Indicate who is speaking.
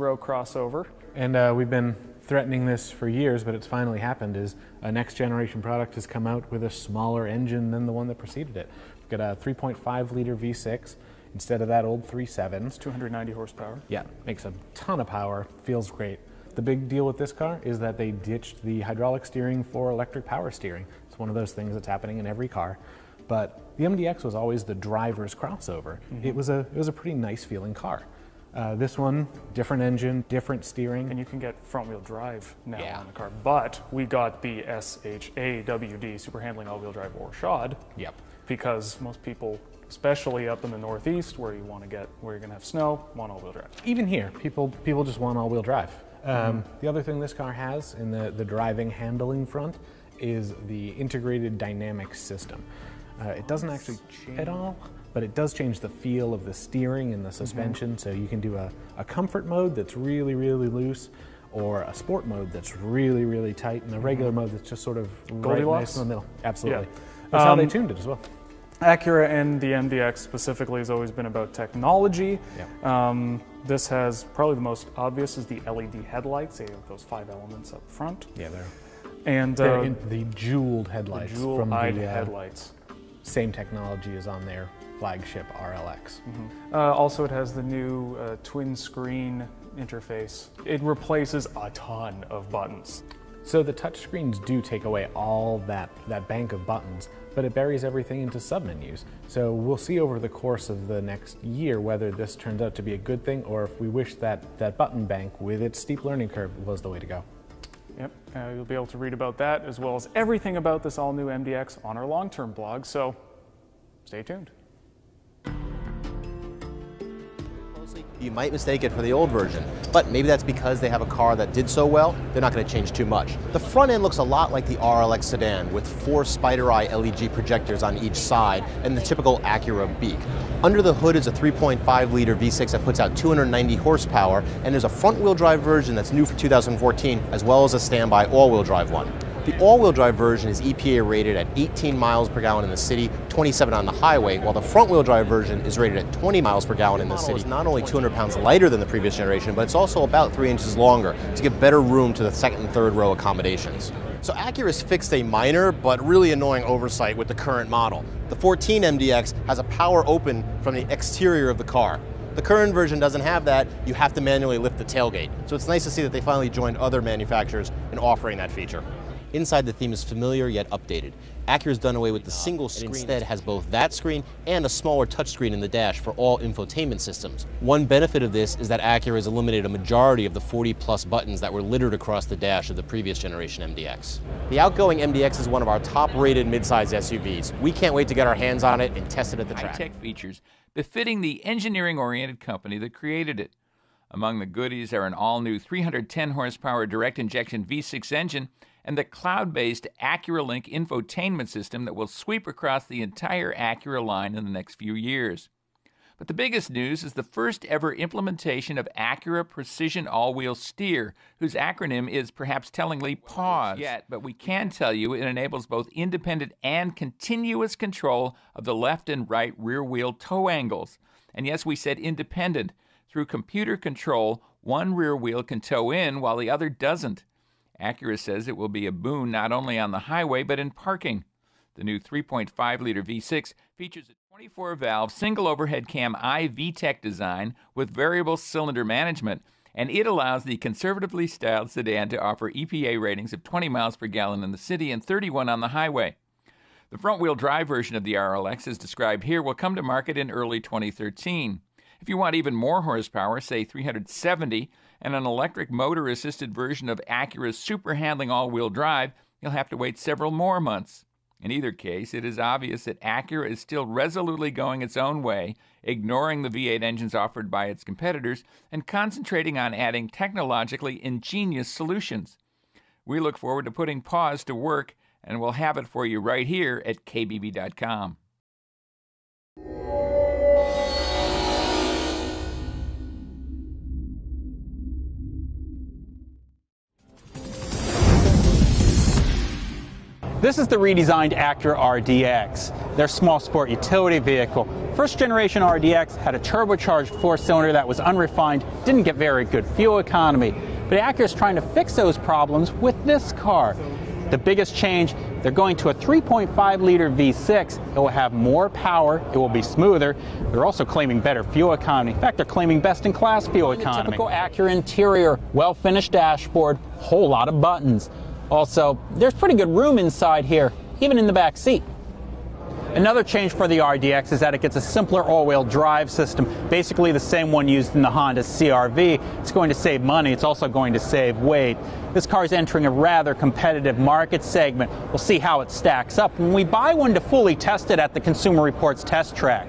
Speaker 1: row crossover.
Speaker 2: And we've been threatening this for years, but it's finally happened, is a next generation product has come out with a smaller engine than the one that preceded it. We've got a 3.5 liter V6 instead of that old 3.7.
Speaker 1: It's 290 horsepower.
Speaker 2: Yeah, makes a ton of power, feels great. The big deal with this car is that they ditched the hydraulic steering for electric power steering. It's one of those things that's happening in every car. But the MDX was always the driver's crossover. Mm-hmm. It was a pretty nice feeling car. This one, different engine, different steering.
Speaker 1: And you can get front-wheel drive now on the car. But we got the SHAWD, Super Handling All-Wheel Drive or SHAWD.
Speaker 2: Yep.
Speaker 1: Because most people, especially up in the Northeast where you're going to have snow, want all-wheel drive.
Speaker 2: Even here, people just want all-wheel drive. The other thing this car has in the driving handling front is the integrated dynamic system. It doesn't actually change at all, but it does change the feel of the steering and the suspension. So you can do a comfort mode that's really, really loose, or a sport mode that's really, really tight, and a regular mode that's just sort of right nice in the middle. Absolutely.
Speaker 1: Yeah.
Speaker 2: That's how they tuned it as well.
Speaker 1: Acura and the MDX specifically has always been about technology.
Speaker 2: Yep.
Speaker 1: This has probably the most obvious is the LED headlights. They have those 5 elements up front.
Speaker 2: Yeah,
Speaker 1: they're
Speaker 2: the jeweled headlights.
Speaker 1: The jewel-eyed headlights.
Speaker 2: Same technology as on their flagship RLX.
Speaker 1: Also, it has the new twin screen interface. It replaces a ton of buttons.
Speaker 2: So the touchscreens do take away all that bank of buttons, but it buries everything into submenus. So we'll see over the course of the next year whether this turns out to be a good thing, or if we wish that button bank with its steep learning curve was the way to go.
Speaker 1: Yep, you'll be able to read about that as well as everything about this all-new MDX on our long-term blog, so stay tuned.
Speaker 3: You might mistake it for the old version, but maybe that's because they have a car that did so well, they're not going to change too much. The front end looks a lot like the RLX sedan, with 4 spider eye LED projectors on each side and the typical Acura beak. Under the hood is a 3.5 liter V6 that puts out 290 horsepower, and there's a front wheel drive version that's new for 2014, as well as a standby all-wheel drive one. The all-wheel drive version is EPA rated at 18 miles per gallon in the city, 27 on the highway, while the front-wheel drive version is rated at 20 miles per gallon in the city. It's not only 200 pounds lighter than the previous generation, but it's also about 3 inches longer to give better room to the second and third row accommodations. So Acura's fixed a minor but really annoying oversight with the current model. The 14 MDX has a power open from the exterior of the car. The current version doesn't have that. You have to manually lift the tailgate. So it's nice to see that they finally joined other manufacturers in offering that feature. Inside, the theme is familiar yet updated. Acura's done away with the single screen and instead has both that screen and a smaller touchscreen in the dash for all infotainment systems. One benefit of this is that Acura has eliminated a majority of the 40+ buttons that were littered across the dash of the previous generation MDX. The outgoing MDX is one of our top-rated midsize SUVs. We can't wait to get our hands on it and test it at the track.
Speaker 4: High-tech features befitting the engineering-oriented company that created it. Among the goodies are an all-new 310 horsepower direct-injection V6 engine and the cloud-based AcuraLink infotainment system that will sweep across the entire Acura line in the next few years. But the biggest news is the first ever implementation of Acura Precision All-Wheel Steer, whose acronym is perhaps tellingly PAWS. But we can tell you it enables both independent and continuous control of the left and right rear wheel toe angles. And yes, we said independent. Through computer control, one rear wheel can toe in while the other doesn't. Acura says it will be a boon not only on the highway but in parking. The new 3.5-liter V6 features a 24-valve single overhead cam VTEC design with variable cylinder management, and it allows the conservatively styled sedan to offer EPA ratings of 20 miles per gallon in the city and 31 on the highway. The front-wheel drive version of the RLX, as described here, will come to market in early 2013. If you want even more horsepower, say 370, and an electric motor-assisted version of Acura's super handling all-wheel drive, you'll have to wait several more months. In either case, it is obvious that Acura is still resolutely going its own way, ignoring the V8 engines offered by its competitors and concentrating on adding technologically ingenious solutions. We look forward to putting PAWS to work, and we'll have it for you right here at kbb.com.
Speaker 5: This is the redesigned Acura RDX. their small sport utility vehicle. First generation RDX had a turbocharged 4-cylinder that was unrefined, didn't get very good fuel economy. But Acura is trying to fix those problems with this car. The biggest change, they're going to a 3.5-liter V6. It will have more power, it will be smoother. They're also claiming better fuel economy. In fact, they're claiming best-in-class fuel economy. Typical Acura interior, well-finished dashboard, whole lot of buttons. Also, there's pretty good room inside here, even in the back seat. Another change for the RDX is that it gets a simpler all-wheel drive system, basically the same one used in the Honda CR-V. It's going to save money, it's also going to save weight. This car is entering a rather competitive market segment. We'll see how it stacks up when we buy one to fully test it at the Consumer Reports test track.